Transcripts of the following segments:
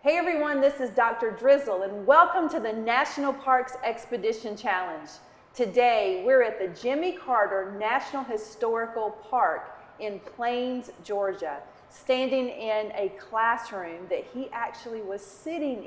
Hey everyone, this is Dr. Drizzle and welcome to the National Parks Expedition Challenge. Today we're at the Jimmy Carter National Historical Park in Plains, Georgia, standing in a classroom that he actually was sitting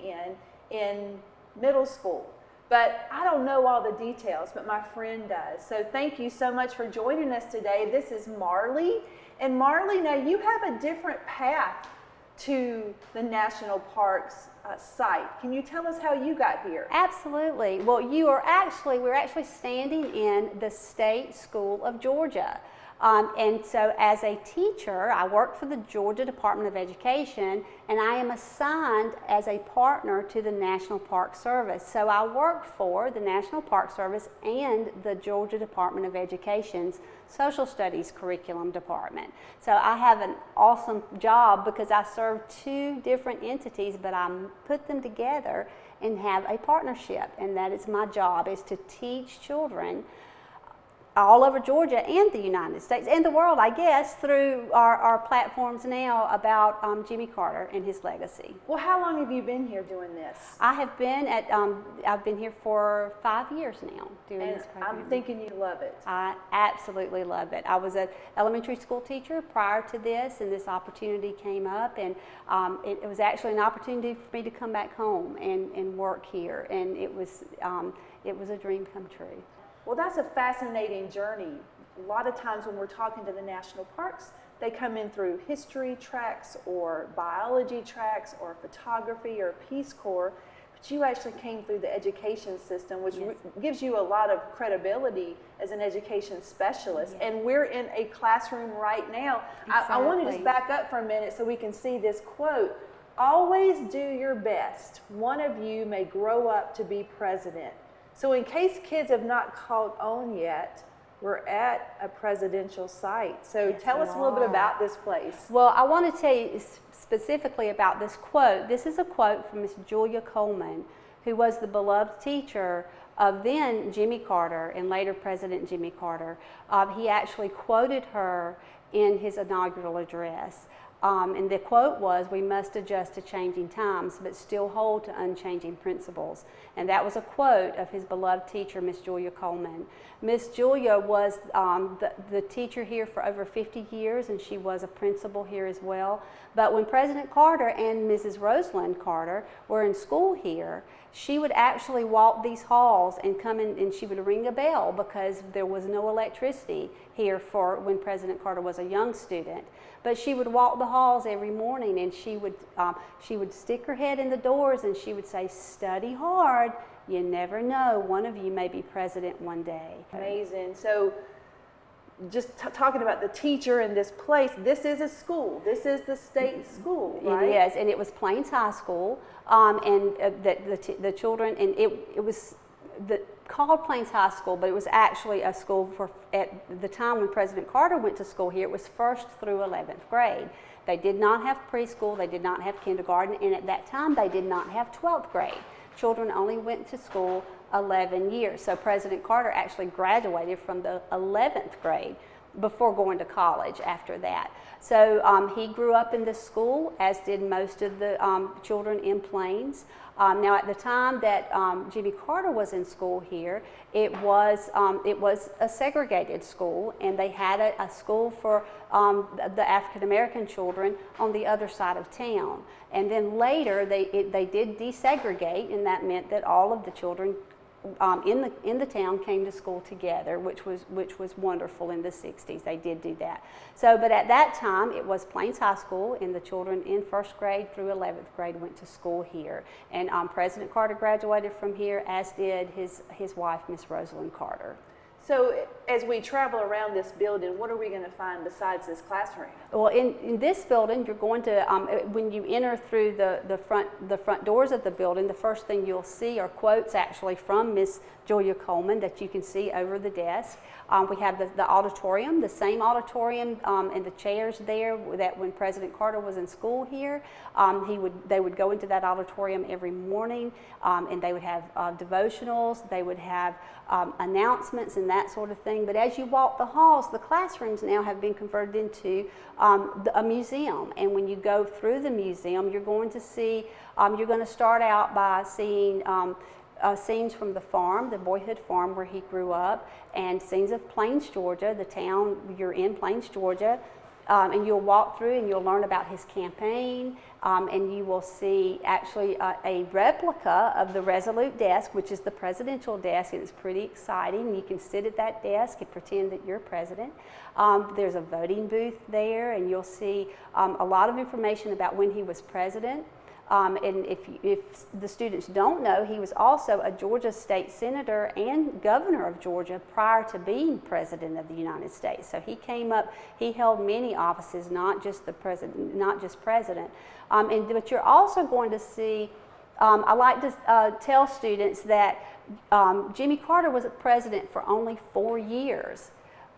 in middle school. But I don't know all the details, but my friend does. So thank you so much for joining us today. This is Marley. And Marley, now you have a different path to the National Parks site. Can you tell us how you got here? Absolutely. Well, we're actually standing in the State School of Georgia. And so as a teacher, I work for the Georgia Department of Education, and I am assigned as a partner to the National Park Service. So I work for the National Park Service and the Georgia Department of Education's Social Studies Curriculum Department. So I have an awesome job because I serve two different entities, but I put them together and have a partnership, and that is my job, is to teach children all over Georgia and the United States and the world, I guess, through our platforms now about Jimmy Carter and his legacy. Well, how long have you been here doing this? I've been here for 5 years now doing this program. I'm thinking you love it. I absolutely love it. I was an elementary school teacher prior to this, and this opportunity came up, and it was actually an opportunity for me to come back home and work here, and it was a dream come true. Well, that's a fascinating journey. A lot of times when we're talking to the national parks, they come in through history tracks or biology tracks or photography or Peace Corps, but you actually came through the education system, which Yes. gives you a lot of credibility as an education specialist. Yes. And we're in a classroom right now. I want to just back up for a minute so we can see this quote. Always do your best. One of you may grow up to be president. So in case kids have not caught on yet, we're at a presidential site. So Yes, tell us a little bit about this place. Well, I want to tell you specifically about this quote. This is a quote from Miss Julia Coleman, who was the beloved teacher of then Jimmy Carter and later President Jimmy Carter. He actually quoted her in his inaugural address. And the quote was, "We must adjust to changing times, but still hold to unchanging principles." And that was a quote of his beloved teacher, Miss Julia Coleman. Miss Julia was the teacher here for over 50 years, and she was a principal here as well. But when President Carter and Mrs. Rosalind Carter were in school here, she would actually walk these halls and come in, and she would ring a bell because there was no electricity here for when President Carter was a young student. But she would walk the halls every morning, and she would stick her head in the doors, and she would say, "Study hard. You never know. One of you may be president one day." Amazing. So just talking about the teacher in this place, this is a school. This is the state school, right? It is, and it was Plains High School, and the children, and it was called Plains High School, but it was actually a school for, at the time when President Carter went to school here, it was 1st through 11th grade. They did not have preschool, they did not have kindergarten, and at that time they did not have 12th grade. Children only went to school 11 years. So President Carter actually graduated from the 11th grade before going to college after that. So he grew up in this school, as did most of the children in Plains. Now at the time that Jimmy Carter was in school here, it was a segregated school, and they had a school for the African American children on the other side of town. And then later they did desegregate, and that meant that all of the children in the town came to school together, which was wonderful in the 60s. They did do that. So, but at that time, it was Plains High School, and the children in 1st grade through 11th grade went to school here. And President Carter graduated from here, as did his wife, Miss Rosalind Carter. So as we travel around this building, what are we going to find besides this classroom? Well, in this building, you're going to, when you enter through the front doors of the building, the first thing you'll see are quotes actually from Miss Julia Coleman that you can see over the desk. We have the auditorium, the same auditorium and the chairs there that when President Carter was in school here, they would go into that auditorium every morning, and they would have devotionals, they would have announcements, and that sort of thing. But as you walk the halls, the classrooms now have been converted into a museum. And when you go through the museum, you're going to see, you're going to start out by seeing scenes from the farm, the boyhood farm where he grew up, and scenes of Plains, Georgia, the town you're in, Plains, Georgia. And you'll walk through and you'll learn about his campaign, and you will see actually a replica of the Resolute desk, which is the presidential desk, and it's pretty exciting. You can sit at that desk and pretend that you're president. There's a voting booth there, and you'll see a lot of information about when he was president. And if the students don't know, he was also a Georgia state senator and governor of Georgia prior to being president of the United States. So he came up, he held many offices, not just the president, not just president. But you're also going to see, I like to tell students that Jimmy Carter was president for only 4 years.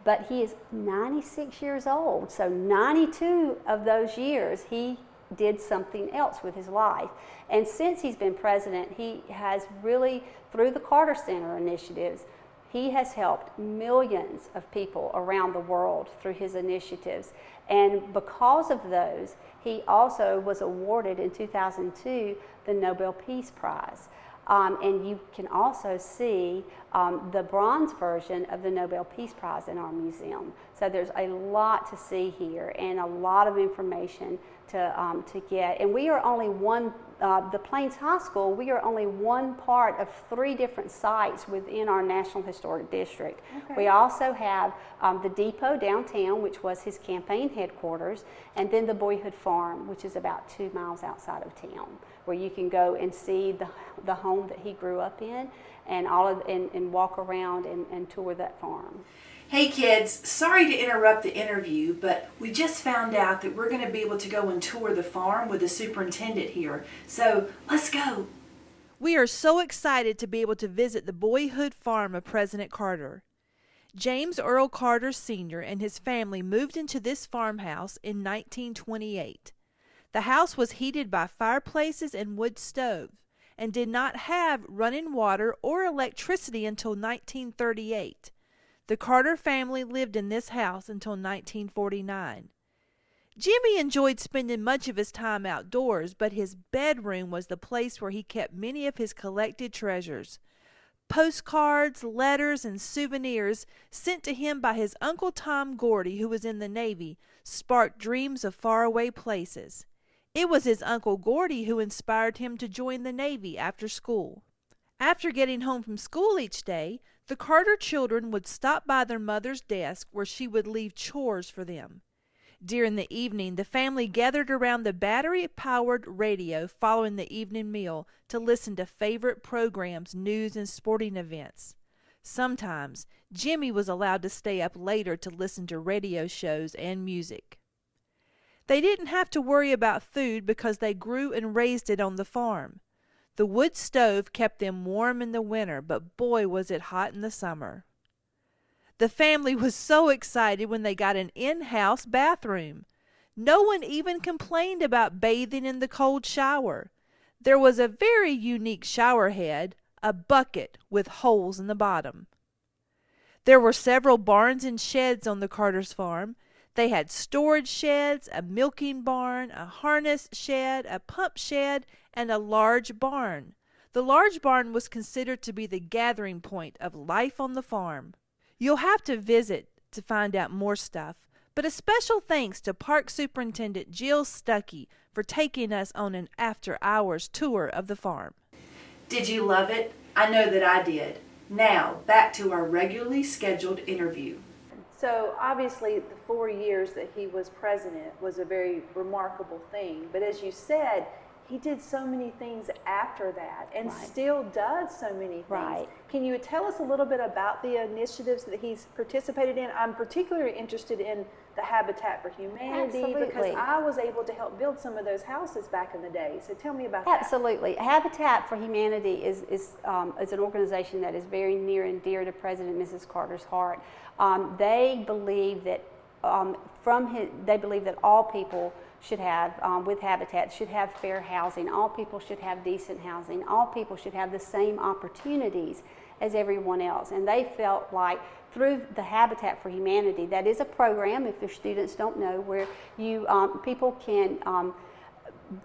But he is 96 years old, so 92 of those years he did something else with his life. And since he's been president, he has really, through the Carter Center initiatives, he has helped millions of people around the world through his initiatives. And because of those, he also was awarded in 2002 the Nobel Peace Prize. And you can also see the bronze version of the Nobel Peace Prize in our museum. So there's a lot to see here and a lot of information to get. And we are only one, the Plains High School, we are only one part of 3 different sites within our National Historic District. Okay. We also have the depot downtown, which was his campaign headquarters, and then the Boyhood Farm, which is about 2 miles outside of town, where you can go and see the home that he grew up in and and walk around and tour that farm. Hey kids, sorry to interrupt the interview, but we just found out that we're going to be able to go and tour the farm with the superintendent here. So let's go. We are so excited to be able to visit the boyhood farm of President Carter. James Earl Carter Sr. and his family moved into this farmhouse in 1928. The house was heated by fireplaces and wood stove and did not have running water or electricity until 1938. The Carter family lived in this house until 1949. Jimmy enjoyed spending much of his time outdoors, but his bedroom was the place where he kept many of his collected treasures. Postcards, letters, and souvenirs sent to him by his Uncle Tom Gordy, who was in the Navy, sparked dreams of faraway places. It was his Uncle Gordy who inspired him to join the Navy after school. After getting home from school each day, the Carter children would stop by their mother's desk where she would leave chores for them. During the evening, the family gathered around the battery-powered radio following the evening meal to listen to favorite programs, news, and sporting events. Sometimes, Jimmy was allowed to stay up later to listen to radio shows and music. They didn't have to worry about food because they grew and raised it on the farm. The wood stove kept them warm in the winter, but boy was it hot in the summer. The family was so excited when they got an in-house bathroom. No one even complained about bathing in the cold shower. There was a very unique shower head, a bucket with holes in the bottom. There were several barns and sheds on the Carter's farm. They had storage sheds, a milking barn, a harness shed, a pump shed, and a large barn. The large barn was considered to be the gathering point of life on the farm. You'll have to visit to find out more stuff, but a special thanks to Park Superintendent Jill Stuckey for taking us on an after-hours tour of the farm. Did you love it? I know that I did. Now, back to our regularly scheduled interview. So obviously the 4 years that he was president was a very remarkable thing, but as you said, he did so many things after that and still does so many things. Right. Can you tell us a little bit about the initiatives that he's participated in? I'm particularly interested in the Habitat for Humanity because I was able to help build some of those houses back in the day. So tell me about that. Absolutely. Habitat for Humanity is an organization that is very near and dear to President and Mrs. Carter's heart. They believe that they believe that all people should have, with Habitat, should have fair housing. All people should have decent housing. All people should have the same opportunities as everyone else. And they felt like through the Habitat for Humanity, that is a program, if your students don't know, where you people can,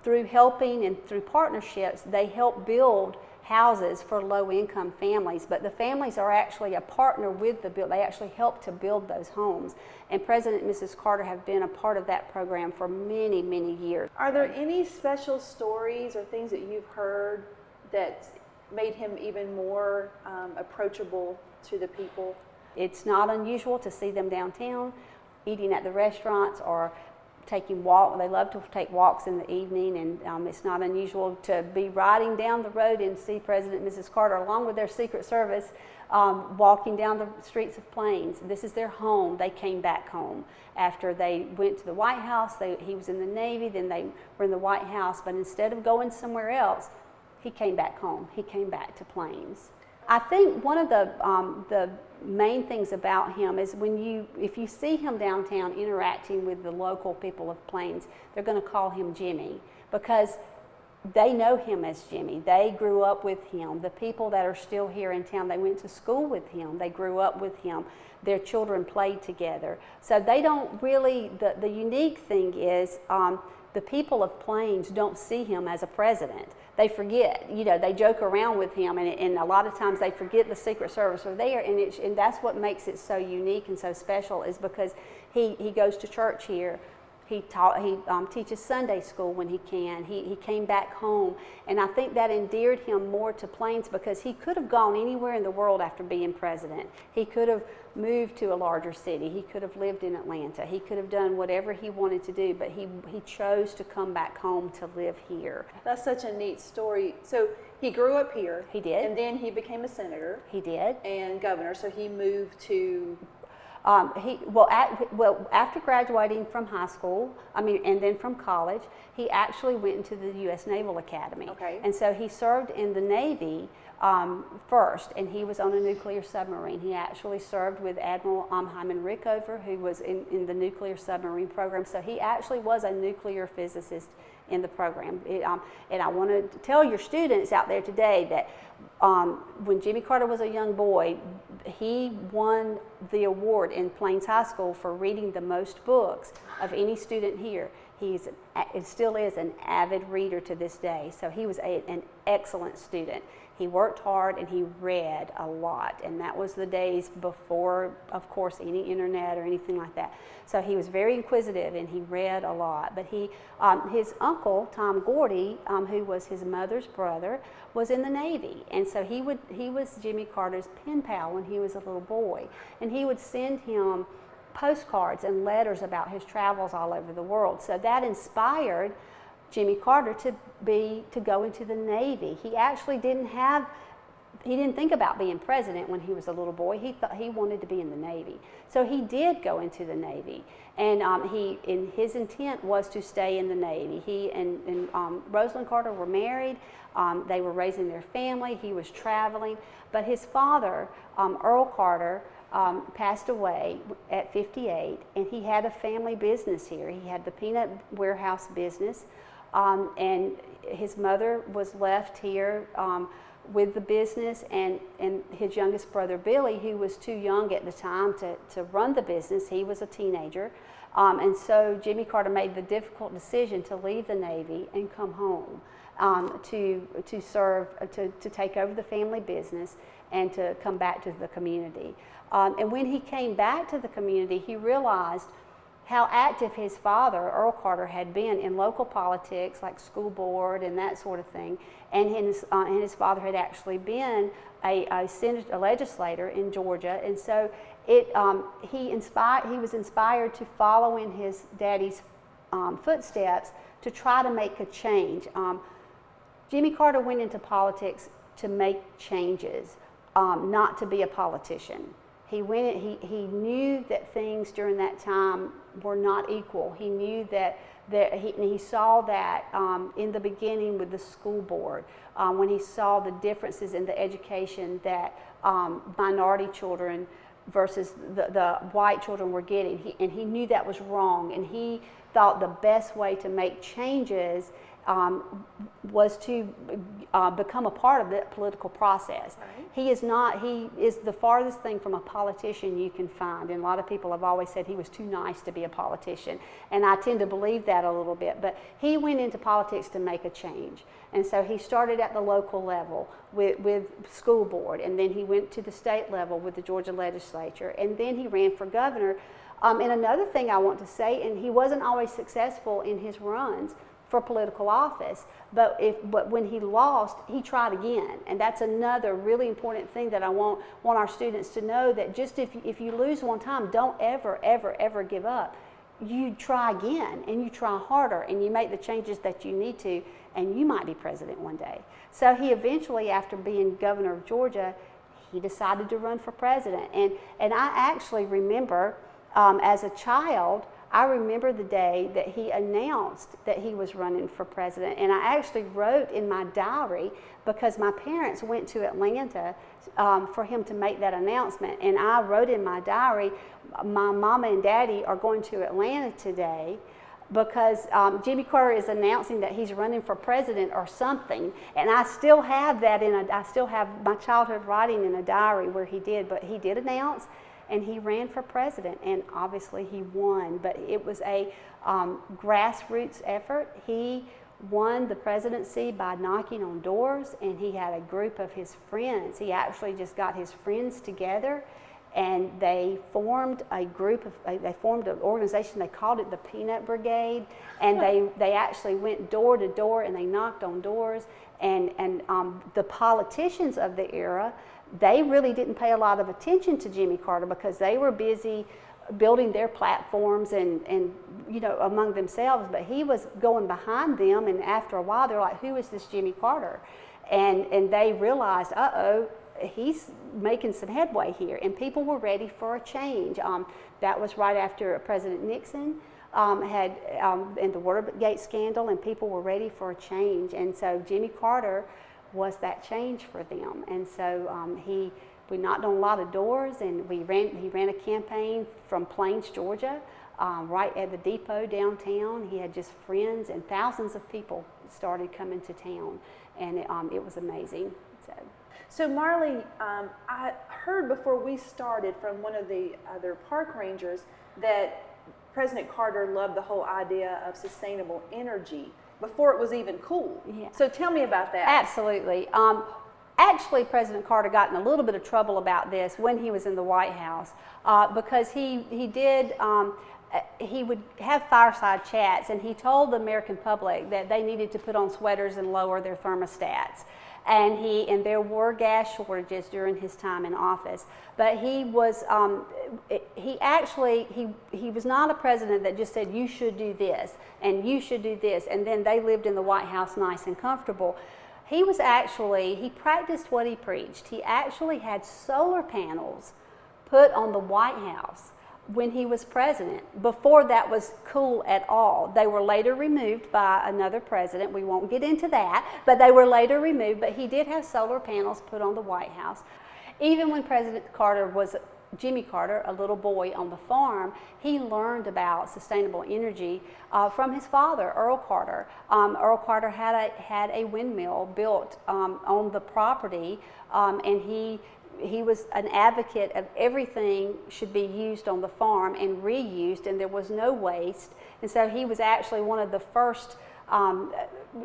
through helping and through partnerships, they help build houses for low-income families, but the families are actually a partner with the build. They actually help to build those homes. And President and Mrs. Carter have been a part of that program for many, many years. Are there any special stories or things that you've heard that made him even more approachable to the people? It's not unusual to see them downtown eating at the restaurants or taking walks. They love to take walks in the evening, and it's not unusual to be riding down the road and see President and Mrs. Carter along with their Secret Service walking down the streets of Plains. This is their home. They came back home after they went to the White House. He was in the Navy, then they were in the White House, but instead of going somewhere else, he came back home. He came back to Plains. I think one of the main things about him is if you see him downtown interacting with the local people of Plains, they're going to call him Jimmy because they know him as Jimmy. They grew up with him. The people that are still here in town, they went to school with him. They grew up with him. Their children played together. So they don't really, the unique thing is the people of Plains don't see him as a president. They forget, they joke around with him, and a lot of times they forget the Secret Service are there, and that's what makes it so unique and so special, is because he goes to church here. He teaches Sunday school when he can. He came back home, and I think that endeared him more to Plains because he could have gone anywhere in the world after being president. He could have moved to a larger city. He could have lived in Atlanta. He could have done whatever he wanted to do, but he chose to come back home to live here. That's such a neat story. So he grew up here. He did. And then he became a senator. He did. And governor. So he moved to... After graduating from high school, and then from college, he actually went into the U.S. Naval Academy. Okay. And so he served in the Navy first, and he was on a nuclear submarine. He actually served with Admiral Hyman Rickover, who was in the nuclear submarine program. So he actually was a nuclear physicist in the program. And I want to tell your students out there today that when Jimmy Carter was a young boy, he won the award in Plains High School for reading the most books of any student here. It still is an avid reader to this day, so he was an excellent student. He worked hard and he read a lot, and that was the days before, of course, any internet or anything like that. So he was very inquisitive and he read a lot. But his uncle, Tom Gordy, who was his mother's brother, was in the Navy, and so he was Jimmy Carter's pen pal when he was a little boy, and he would send him postcards and letters about his travels all over the world. So that inspired Jimmy Carter to go into the Navy. He actually didn't think about being president when he was a little boy. He thought he wanted to be in the Navy. So he did go into the Navy, and his intent was to stay in the Navy. He and Rosalind Carter were married. They were raising their family. He was traveling, but his father, Earl Carter, passed away at 58, and he had a family business here. He had the peanut warehouse business, and his mother was left here with the business, and his youngest brother Billy, who was too young at the time to run the business. He was a teenager, and so Jimmy Carter made the difficult decision to leave the Navy and come home to serve, to take over the family business and to come back to the community. And when he came back to the community, he realized how active his father, Earl Carter, had been in local politics, like school board and that sort of thing. And his father had actually been a legislator in Georgia, and so he was inspired to follow in his daddy's footsteps to try to make a change. Jimmy Carter went into politics to make changes, not to be a politician. He knew that things during that time were not equal. He knew that he saw that in the beginning with the school board, when he saw the differences in the education that minority children versus the white children were getting, and he knew that was wrong, and he thought the best way to make changes was to become a part of the political process. Right. He is the farthest thing from a politician you can find, and a lot of people have always said he was too nice to be a politician, and I tend to believe that a little bit, but he went into politics to make a change. And so he started at the local level with school board, and then he went to the state level with the Georgia legislature, and then he ran for governor. And another thing I want to say, and he wasn't always successful in his runs for political office, but when he lost, he tried again. And that's another really important thing that I want our students to know, that just if you lose one time, don't ever give up. You try again, and you try harder, and you make the changes that you need to, and you might be president one day. So he eventually, after being governor of Georgia, he decided to run for president. And I actually remember, as a child, I remember the day that he announced that he was running for president, and I actually wrote in my diary, because my parents went to Atlanta for him to make that announcement, and I wrote in my diary, my mama and daddy are going to Atlanta today because Jimmy Carter is announcing that he's running for president or something, and I still have that I still have my childhood writing in a diary where he did, but he did announce. And he ran for president, and obviously he won, but it was a grassroots effort. He won the presidency by knocking on doors, and he had a group of his friends. He actually just got his friends together, and they formed an organization. They called it the Peanut Brigade, and they actually went door to door, and they knocked on doors, and the politicians of the era, they really didn't pay a lot of attention to Jimmy Carter because they were busy building their platforms and among themselves, but he was going behind them, and after a while they're like, who is this Jimmy Carter? And they realized, uh-oh, he's making some headway here, and people were ready for a change. That was right after President Nixon had in the Watergate scandal, and people were ready for a change, and so Jimmy Carter was that change for them. And so we knocked on a lot of doors, and he ran a campaign from Plains, Georgia, right at the depot downtown. He had just friends, and thousands of people started coming to town, and it was amazing. So Marley, I heard before we started from one of the other park rangers that President Carter loved the whole idea of sustainable energy before it was even cool. Yeah. So tell me about that. Absolutely. Actually, President Carter got in a little bit of trouble about this when he was in the White House because he would have fireside chats, and he told the American public that they needed to put on sweaters and lower their thermostats. And there were gas shortages during his time in office, but he was not a president that just said you should do this and you should do this, and then they lived in the White House nice and comfortable. He practiced what he preached. He actually had solar panels put on the White House when he was president. Before that was cool at all. They were later removed by another president. We won't get into that, but they were later removed. But he did have solar panels put on the White House. Even when Jimmy Carter, a little boy on the farm, he learned about sustainable energy from his father, Earl Carter. Earl Carter had a windmill built on the property, and he was an advocate of everything should be used on the farm and reused, and there was no waste. And so he was actually one of the first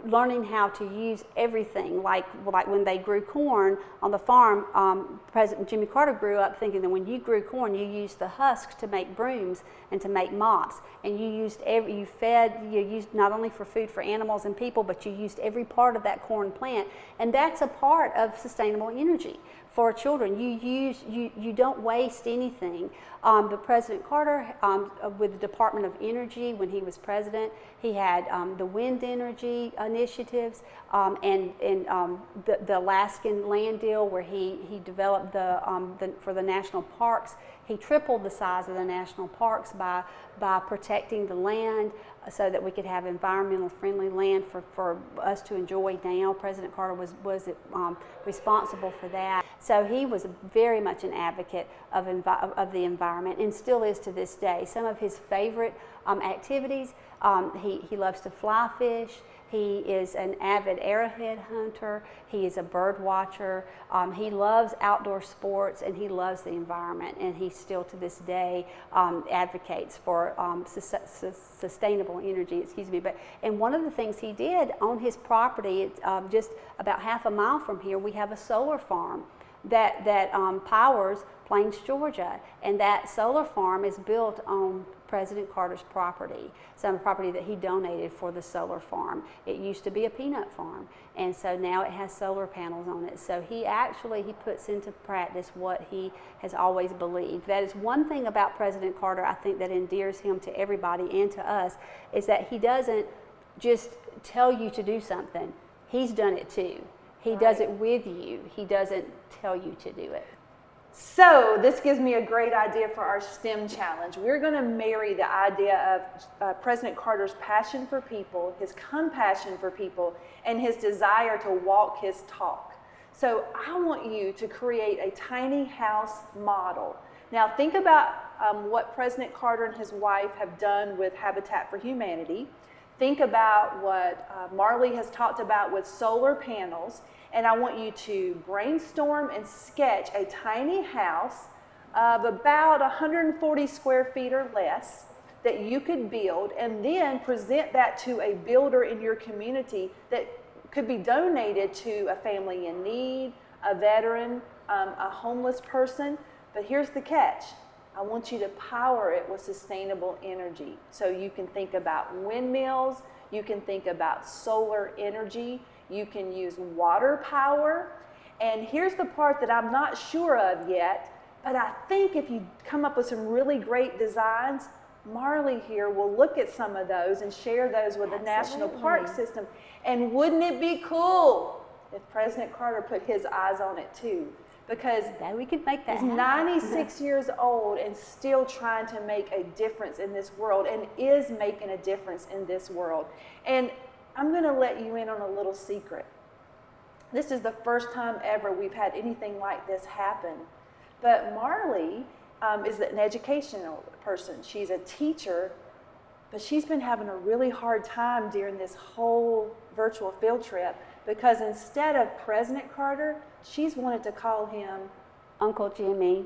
learning how to use everything, like when they grew corn on the farm. President Jimmy Carter grew up thinking that when you grew corn, you used the husk to make brooms and to make mops, and you used not only for food for animals and people, but you used every part of that corn plant, and that's a part of sustainable energy. For children, you don't waste anything. The President Carter, with the Department of Energy, when he was president, he had the wind energy initiatives and the Alaskan land deal, where he developed for the national parks. He tripled the size of the national parks by protecting the land so that we could have environmental friendly land for us to enjoy now. President Carter was responsible for that. So he was very much an advocate of the environment, and still is to this day. Some of his favorite activities He loves to fly fish. He is an avid arrowhead hunter. He is a bird watcher. He loves outdoor sports, and he loves the environment. And he still, to this day, advocates for sustainable energy. And one of the things he did on his property, just about half a mile from here, we have a solar farm that powers Plains, Georgia, and that solar farm is built on President Carter's property, some property that he donated for the solar farm. It used to be a peanut farm, and so now it has solar panels on it. So he puts into practice what he has always believed. That is one thing about President Carter, I think, that endears him to everybody and to us, is that he doesn't just tell you to do something. He's done it too. He does it with you. He doesn't tell you to do it. So this gives me a great idea for our STEM challenge. We're going to marry the idea of President Carter's passion for people, his compassion for people, and his desire to walk his talk. So I want you to create a tiny house model. Now think about what President Carter and his wife have done with Habitat for Humanity. Think about what Marley has talked about with solar panels. And I want you to brainstorm and sketch a tiny house of about 140 square feet or less that you could build, and then present that to a builder in your community that could be donated to a family in need, a veteran, a homeless person. But here's the catch. I want you to power it with sustainable energy. So you can think about windmills, you can think about solar energy, you can use water power. And here's the part that I'm not sure of yet, but I think if you come up with some really great designs, Marley here will look at some of those and share those with the National Park System. And wouldn't it be cool if President Carter put his eyes on it too? Because we could make that he's 96 years old and still trying to make a difference in this world, and is making a difference in this world. And I'm going to let you in on a little secret. This is the first time ever we've had anything like this happen. But Marley is an educational person. She's a teacher, but she's been having a really hard time during this whole virtual field trip, because instead of President Carter, she's wanted to call him Uncle Jimmy.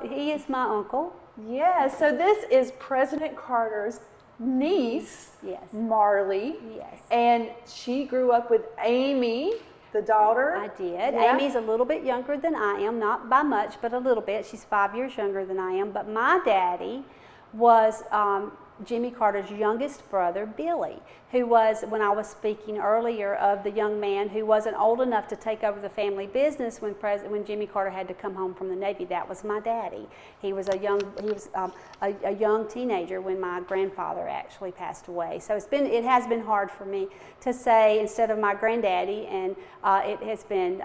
He is my uncle. Yeah, so this is President Carter's niece, yes, Marley. Yes. And she grew up with Amy, the daughter. I did. Yeah. Amy's a little bit younger than I am, not by much, but a little bit. She's 5 years younger than I am. But my daddy was Jimmy Carter's youngest brother, Billy, who was, when I was speaking earlier of the young man who wasn't old enough to take over the family business when Jimmy Carter had to come home from the Navy. That was my daddy. He was a young teenager when my grandfather actually passed away. So it has been hard for me to say instead of my granddaddy, and it has been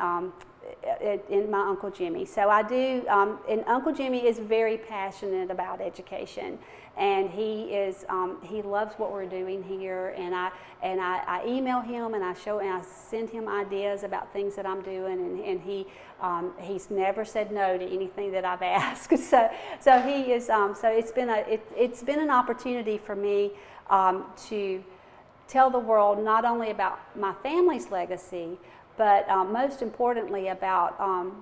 in my Uncle Jimmy. So I do, and Uncle Jimmy is very passionate about education, and he loves what we're doing here. And I email him, and I send him ideas about things that I'm doing, and he's never said no to anything that I've asked. So he is. So it's been an opportunity for me to tell the world not only about my family's legacy, but most importantly about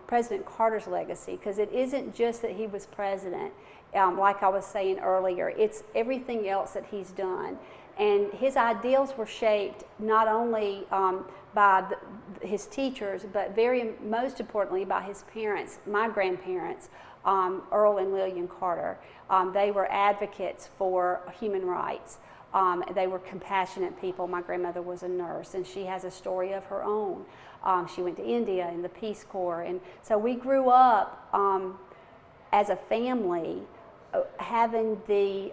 President Carter's legacy, because it isn't just that he was president, like I was saying earlier, it's everything else that he's done. And his ideals were shaped not only by his teachers, but most importantly by his parents, my grandparents, Earl and Lillian Carter. They were advocates for human rights. They were compassionate people. My grandmother was a nurse, and she has a story of her own. She went to India in the Peace Corps, and so we grew up as a family having the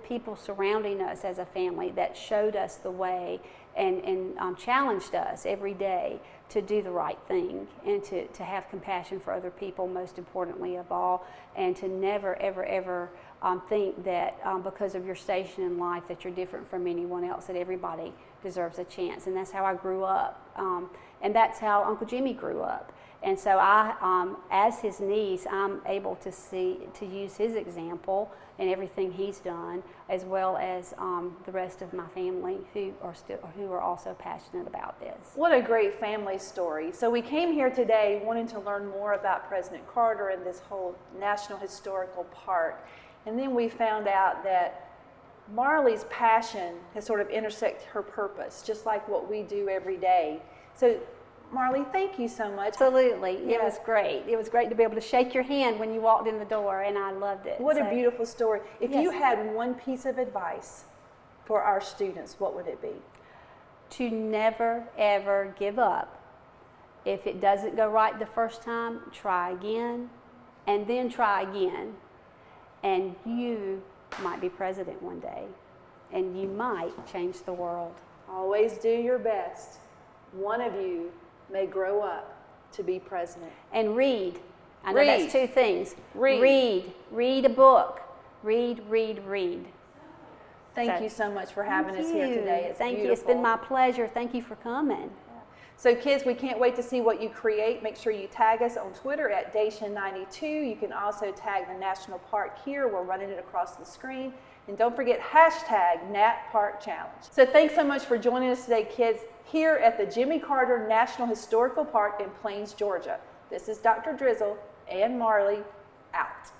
people surrounding us as a family that showed us the way and challenged us every day to do the right thing and to have compassion for other people, most importantly of all, and to never, ever, ever think that because of your station in life that you're different from anyone else, that everybody deserves a chance. And that's how I grew up. And that's how Uncle Jimmy grew up. And so I, as his niece, I'm able to use his example and everything he's done, as well as the rest of my family who are also passionate about this. What a great family story. So we came here today wanting to learn more about President Carter and this whole National Historical Park. And then we found out that Marley's passion has sort of intersected her purpose, just like what we do every day. So Marley, thank you so much. Absolutely. It Yes. was great. It was great to be able to shake your hand when you walked in the door, and I loved it. What a So, beautiful story. If you Yes. had one piece of advice for our students, what would it be? to never, ever give up. If it doesn't go right the first time, try again, and then try again. And you might be president one day, and you might change the world. Always do your best. One of you may grow up to be president. And read. I know Read. that's two things. Read. Read a book. Read. Thank So- you so much for having Thank us here you. today. It's Thank beautiful. you. It's been my pleasure. Thank you for coming. So kids, we can't wait to see what you create. Make sure you tag us on Twitter at Dacian92. You can also tag the National Park here. We're running it across the screen. And don't forget hashtag #NatParkChallenge. So thanks so much for joining us today, kids, here at the Jimmy Carter National Historical Park in Plains, Georgia. This is Dr. Drizzle and Marley out.